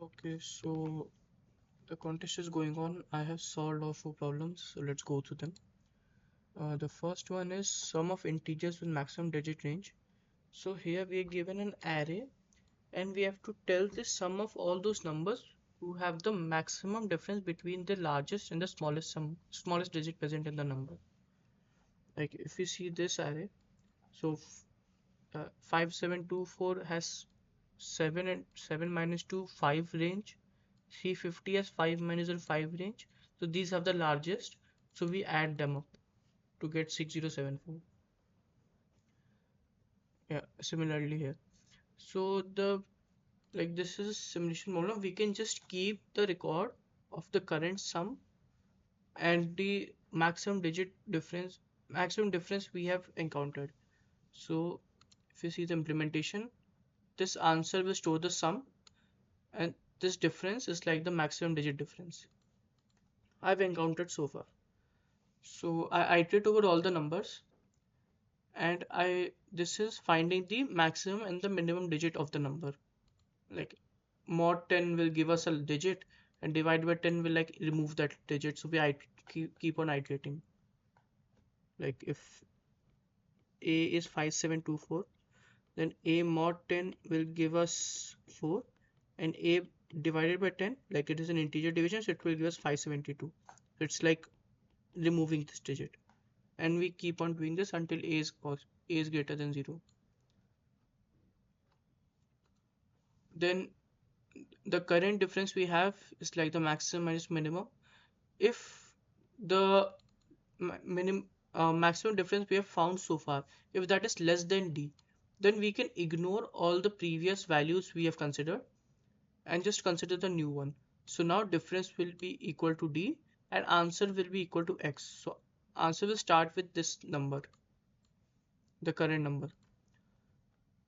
Okay, so the contest is going on. I have solved all four problems, so let's go through them. The first one is sum of integers with maximum digit range. So here we are given an array and we have to tell the sum of all those numbers who have the maximum difference between the largest and the smallest digit present in the number. Like if you see this array, so 5724 has 7 and 7 minus 2 5 range. 350 has 5 minus 0 5 range. So these have the largest. So we add them up to get 6074. Yeah, similarly here. So this is a simulation problem. We can just keep the record of the current sum and the maximum difference we have encountered. So if you see the implementation, this answer will store the sum and this difference is like the maximum digit difference I've encountered so far. So I iterate over all the numbers and this is finding the maximum and the minimum digit of the number. Like mod 10 will give us a digit and divide by 10 will like remove that digit. So keep on iterating. Like if A is 5724, then A mod 10 will give us 4 and A divided by 10, like it is an integer division, so it will give us 572. So it's like removing this digit. And we keep on doing this until A is greater than 0. Then the current difference we have is like the maximum minus minimum. If the maximum difference we have found so far, if that is less than D, then we can ignore all the previous values we have considered and just consider the new one. So now difference will be equal to D and answer will be equal to X. So answer will start with this number, the current number.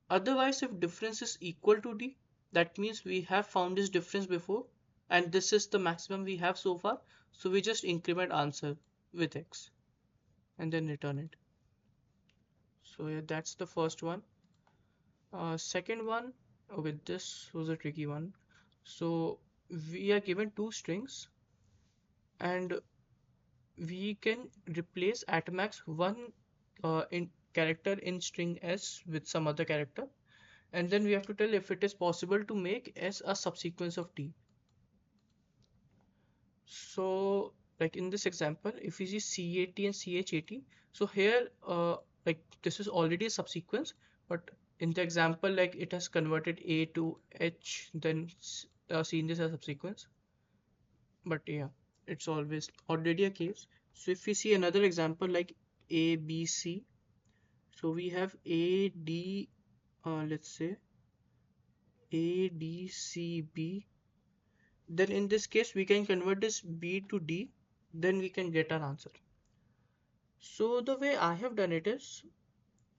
Otherwise, if difference is equal to D, that means we have found this difference before and this is the maximum we have so far. So we just increment answer with X and then return it. So yeah, that's the first one. Second one, with this was a tricky one. So we are given two strings and we can replace at max one in character in string S with some other character, and then we have to tell if it is possible to make S a subsequence of T. So like in this example, if we see CAT and CHAT, so here like this is already a subsequence, but in the example like it has converted A to H, then seen this as subsequence. But yeah, it's always already a case. So if we see another example like A, B, C, so we have A, D, let's say A, D, C, B. Then in this case, we can convert this B to D, then we can get our answer. So the way I have done it is,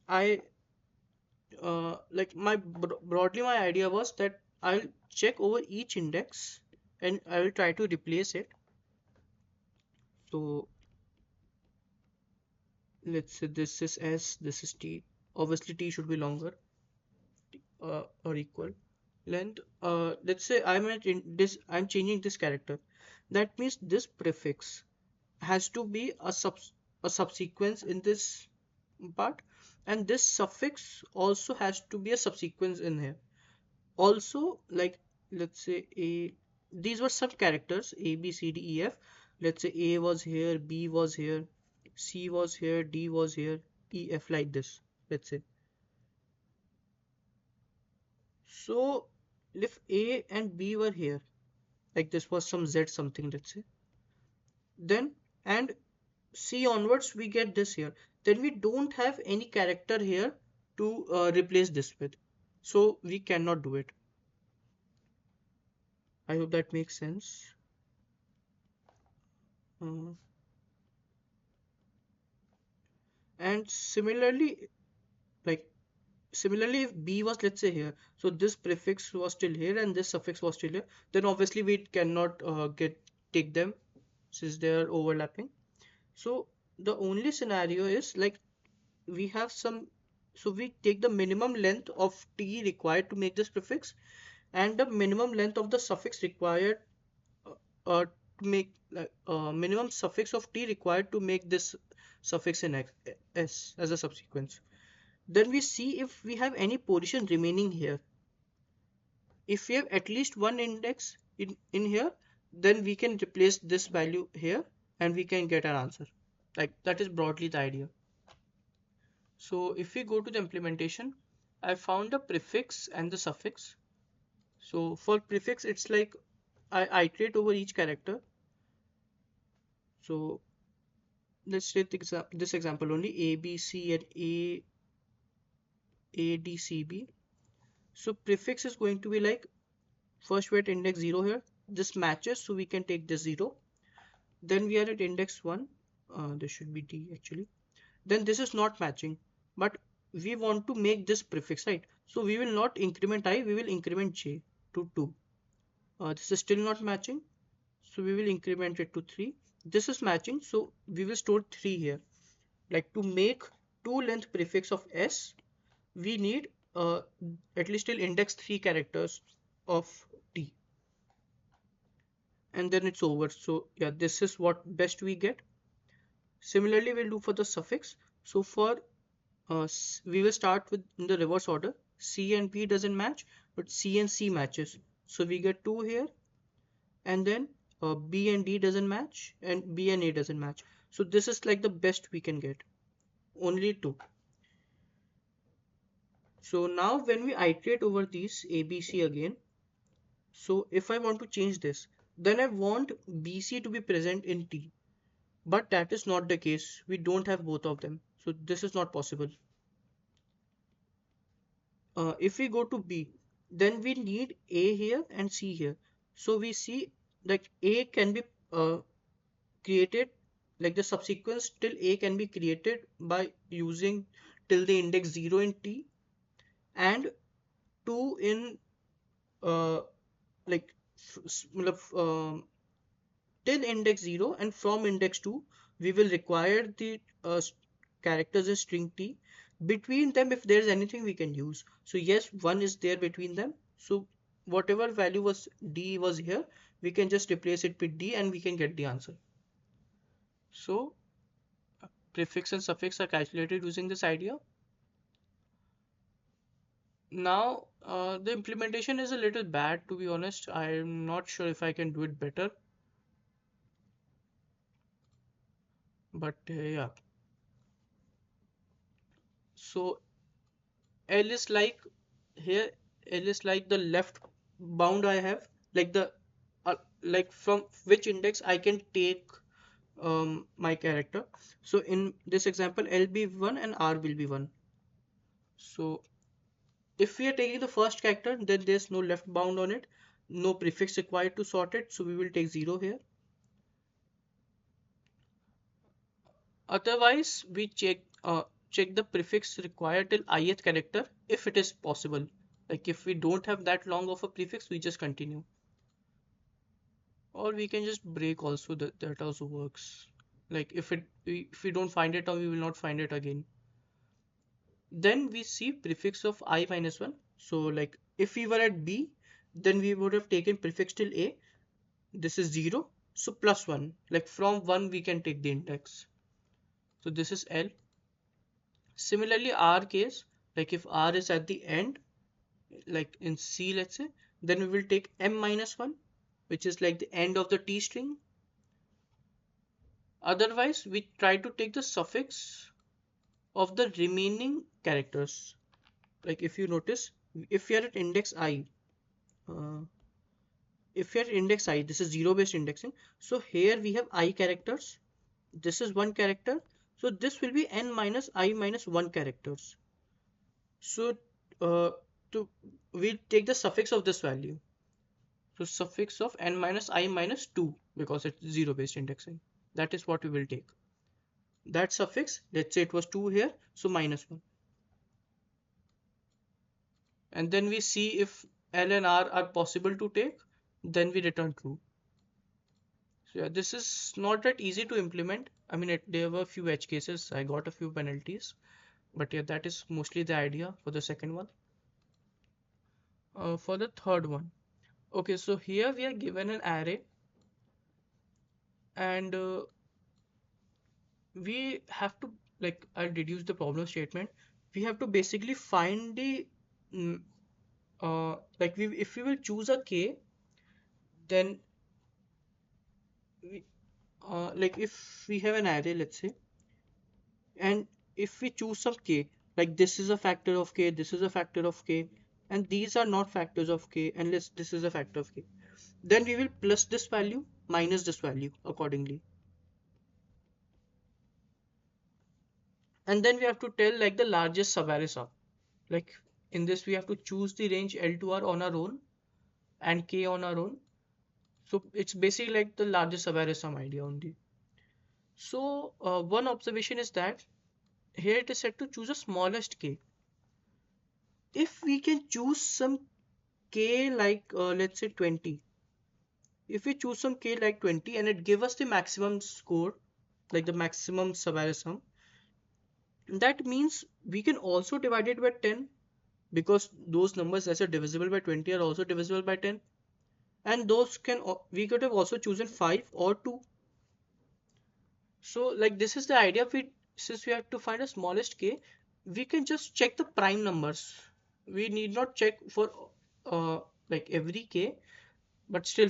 I like broadly my idea was that I'll check over each index and I will try to replace it. So let's say this is S, this is T. Obviously T should be longer or equal length. Let's say I'm changing this character. That means this prefix has to be a subsequence in this part, and this suffix also has to be a subsequence in here. Also, like let's say a these were some characters A, B, C, D, E, F. Let's say A was here, B was here, C was here, D was here, E, F, like this. Let's say. So if A and B were here, like this was some Z something, let's say, then and C onwards we get this here, then we don't have any character here to replace this with. So we cannot do it. I hope that makes sense. Uh, and like similarly, if B was let's say here, so this prefix was still here and this suffix was still here, then obviously we cannot take them since they are overlapping. So the only scenario is like we have some, so we take the minimum length of T required to make this prefix and the minimum length of the suffix required uh, to make minimum suffix of t required to make this suffix in s as a subsequence. Then we see if we have any position remaining here. If we have at least one index in here, then we can replace this value here and we can get an answer. Like that is broadly the idea. So if we go to the implementation, I found the prefix and the suffix. So for prefix, it's like I iterate over each character. So let's take this example only, A, B, C and A, D, C, B. So prefix is going to be like first we're at index 0 here. This matches, so we can take this 0. Then we are at index 1. This should be D actually. Then this is not matching, but we want to make this prefix, right? So we will not increment I, we will increment J to 2. This is still not matching, so we will increment it to 3. This is matching, so we will store 3 here. Like to make 2 length prefix of S, we need at least till index 3 characters of T, and then it's over. So yeah, this is what best we get. Similarly, we'll do for the suffix. So for we will start with in the reverse order. C and B doesn't match, but C and C matches. So we get 2 here, and then B and D doesn't match, and B and A doesn't match. So this is like the best we can get. Only 2. So now when we iterate over these A, B, C again, so if I want to change this, then I want BC to be present in T. But that is not the case. We don't have both of them. So this is not possible. If we go to B, then we need A here and C here. So we see like A can be created, like the subsequence till A can be created by using till the index 0 in T and 2 in like till index 0, and from index 2 we will require the characters in string T. Between them, if there is anything we can use, so yes, 1 is there between them, so whatever value was D was here, we can just replace it with D and we can get the answer. So prefix and suffix are calculated using this idea. Now the implementation is a little bad, to be honest. I'm not sure if I can do it better, but yeah. So L is like here, L is like the left bound I have, like the like from which index I can take my character. So in this example, L be 1 and R will be 1. So if we are taking the first character, then there's no left bound on it, no prefix required to sort it, so we will take 0 here. Otherwise, we check the prefix required till ith character if it is possible. Like if we don't have that long of a prefix, we just continue. Or we can just break also, that also works. Like if we don't find it or we will not find it again. Then we see prefix of I minus 1. So like if we were at B, then we would have taken prefix till A. This is 0. So plus 1. Like from 1 we can take the index. So this is L. Similarly, R case, like if R is at the end, like in C, let's say, then we will take M minus 1, which is like the end of the T string. Otherwise, we try to take the suffix of the remaining characters. Like if you notice, if we are at index I, uh, if we are at index I, this is 0 based indexing. So here we have I characters. This is 1 character. So this will be N minus I minus 1 characters. So uh, we'll take the suffix of this value. So suffix of N minus I minus 2, because it's 0 based indexing. That is what we will take. That suffix, let's say it was 2 here, so minus 1. And then we see if L and R are possible to take, then we return true. So yeah, this is not that easy to implement. I mean, there were a few edge cases. I got a few penalties, but yeah, that is mostly the idea for the second one. For the third one. Okay, so here we are given an array, and we have to, like, I'll reduce the problem statement. We have to basically find the mm, like, if we will choose a k, then we, like, if we have an array, let's say, and if we choose some k, like this is a factor of k, this is a factor of k, and these are not factors of k, unless this is a factor of k, then we will plus this value minus this value accordingly. And then we have to tell, like, the largest subarray sum. Like, in this we have to choose the range L to R on our own and K on our own. So it's basically like the largest subarray sum idea only. So one observation is that here it is said to choose the smallest K. If we can choose some K like let's say 20. If we choose some K like 20 and it give us the maximum score, like the maximum subarray sum, that means we can also divide it by 10, because those numbers that are divisible by 20 are also divisible by 10, and those can, we could have also chosen 5 or 2. So, like, this is the idea. Since we have to find the smallest k, we can just check the prime numbers. We need not check for uh, like every k, but still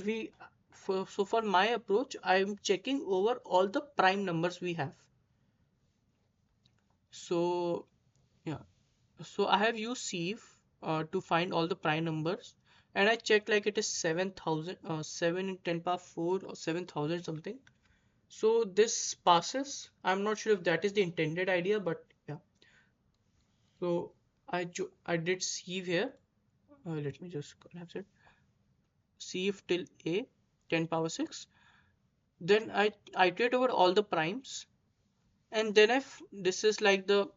so for my approach, I'm checking over all the prime numbers we have. So yeah, so I have used sieve to find all the prime numbers, and I checked, like, it is 7,000, 7 in 10 power 4 or 7,000 something. So this passes. I'm not sure if that is the intended idea, but yeah. So I did sieve here. Let me just collapse it. Sieve till a 10 power 6. Then I iterate over all the primes, and then this is like the,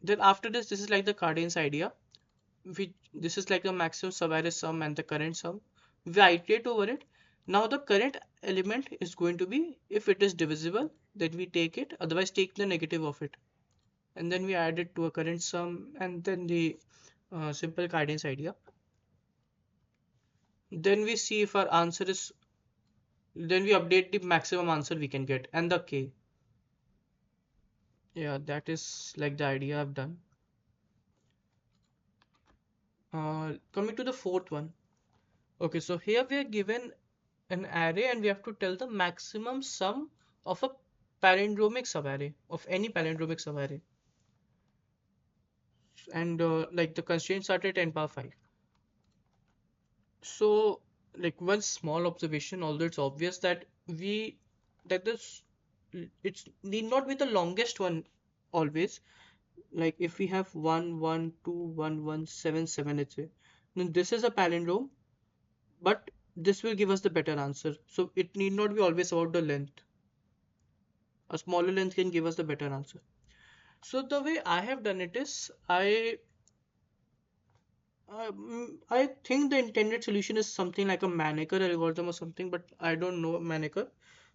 then after this is like the Cardan's idea. This is like the maximum subarray sum and the current sum. We iterate over it. Now the current element is going to be, if it is divisible, then we take it, otherwise take the negative of it. And then we add it to a current sum, and then the simple Cardan's idea. Then we see if our answer is, then we update the maximum answer we can get and the k. Yeah, that is like the idea I've done. Coming to the fourth one. Okay, so here we are given an array and we have to tell the maximum sum of a palindromic subarray, of any palindromic subarray. And like, the constraints are at 10 power 5. So, like, one small observation, although it's obvious that this, it's need not be the longest one always. Like, if we have 1 1 2 1 1 7 7, let's say, then this is a palindrome, but this will give us the better answer. So it need not be always about the length. A smaller length can give us the better answer. So the way I have done it is, I think the intended solution is something like a Maneker algorithm or something, but I don't know Maneker.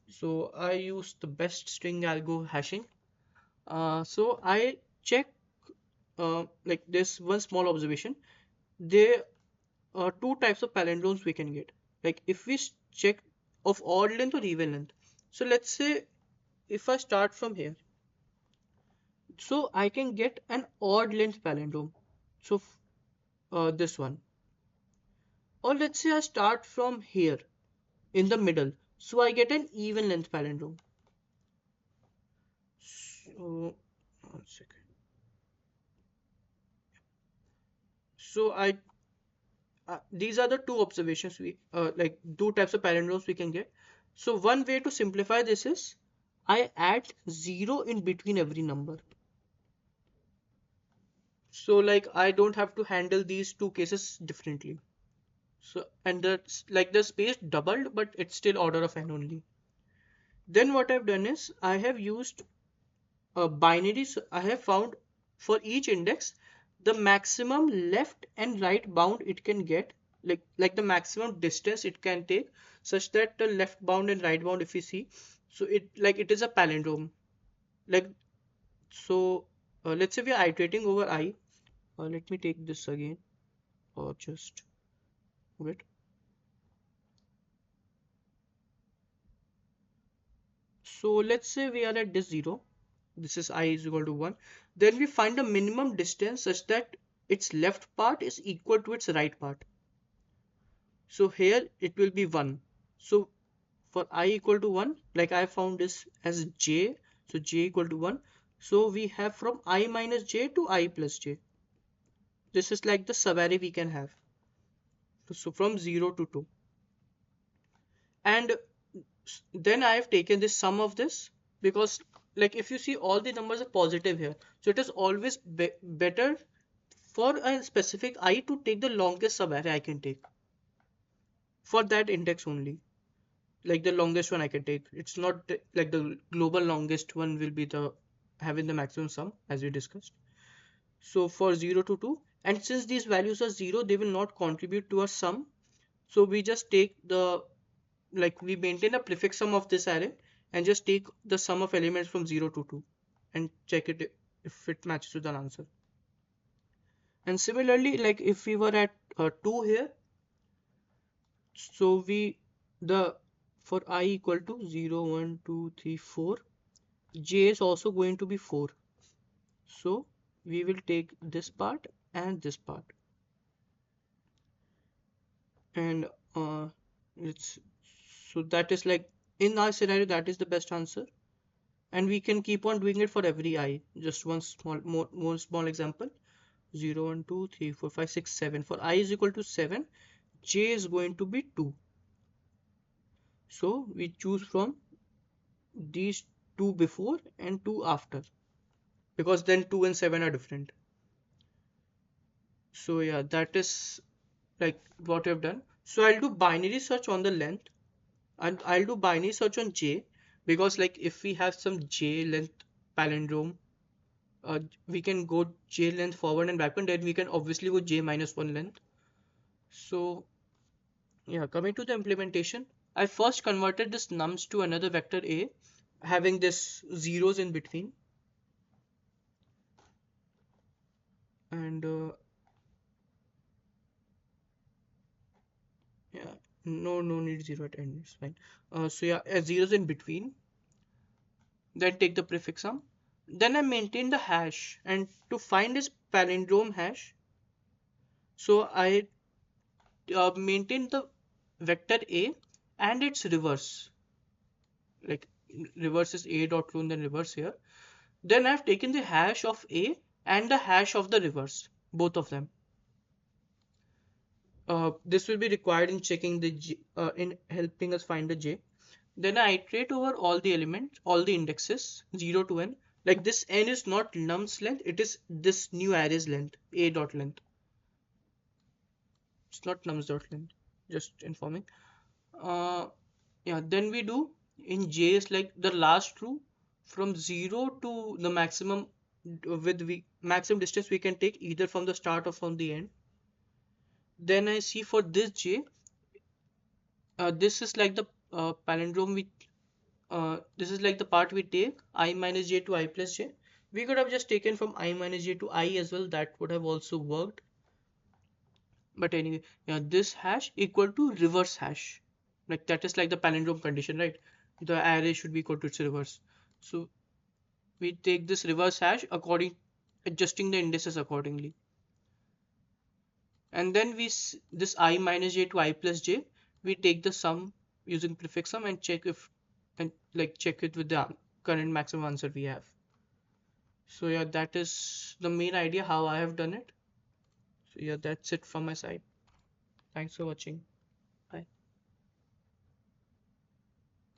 So I use the best string algo hashing. So I check, like, this one small observation. There are two types of palindromes we can get. Like, if we check of odd length or even length. So let's say if I start from here, so I can get an odd length palindrome. So this one. Or let's say I start from here in the middle. So I get an even length palindrome. So, one second. So these are the two observations we, like, two types of palindromes we can get. So one way to simplify this is, I add 0 in between every number. So, like, I don't have to handle these two cases differently. So, and that's like the space doubled, but it's still order of n only. Then what I've done is, I have used a binary. So I have found for each index the maximum left and right bound it can get, like the maximum distance it can take, such that the left bound and right bound, if we see, so it is a palindrome. Like, so let's say we are iterating over I. Let me take this again. just wait. So let's say we are at this 0. This is I is equal to 1. Then we find a minimum distance such that its left part is equal to its right part. So here it will be 1. So for I equal to 1, like I found this as j, so j equal to 1. So we have from I minus j to I plus j. This is like the subarray we can have. So from 0 to 2. And then I have taken this sum of this, because like if you see, all the numbers are positive here. So it is always better for a specific I to take the longest subarray I can take for that index only. Like the longest one I can take. It's not like the global longest one will be the having the maximum sum as we discussed. So for 0 to 2, and since these values are 0, they will not contribute to a sum. So we just take the, like we maintain a prefix sum of this array and just take the sum of elements from 0 to 2 and check it if it matches with an answer. And similarly, like if we were at 2 here, so we the for I equal to 0, 1, 2, 3, 4, j is also going to be 4. So we will take this part and this part, and it's so that is like in our scenario that is the best answer, and we can keep on doing it for every I. Just one small more small example: 0, 1, 2, 3, 4, 5, 6, 7. For I is equal to 7, j is going to be 2. So we choose from these two before and two after, because then 2 and 7 are different. So yeah, that is like what I've done. So I'll do binary search on the length, and I'll do binary search on j, because like if we have some j length palindrome, we can go j length forward and backward, then we can obviously go j minus 1 length. So yeah, coming to the implementation, I first converted this nums to another vector a, having this zeros in between, and yeah, no need zero at end, it's fine. So yeah, zeros in between, then take the prefix sum. Then I maintain the hash, and to find this palindrome hash, so I maintain the vector a and its reverse, like reverse is a dot clone, then reverse here. Then I've taken the hash of a and the hash of the reverse, both of them. This will be required in checking the j, in helping us find the j. Then I iterate over all the elements, all the indexes, 0 to n. Like this n is not num's length, it is this new array's length, a dot length. It's not nums dot length, just informing. Uh, yeah, then we do in j is like the last true from 0 to the maximum, with maximum distance we can take either from the start or from the end. Then I see for this j, this is like the palindrome we this is like the part we take I minus j to I plus j. We could have just taken from I minus j to I as well, that would have also worked. But anyway, yeah, this hash equal to reverse hash. Like that is like the palindrome condition, right? The array should be equal to its reverse. So we take this reverse hash according, adjusting the indices accordingly. And then this I minus j to I plus j, we take the sum using prefix sum and check if, and like check it with the current maximum answer we have. So yeah, that is the main idea how I have done it. So yeah, that's it from my side. Thanks for watching.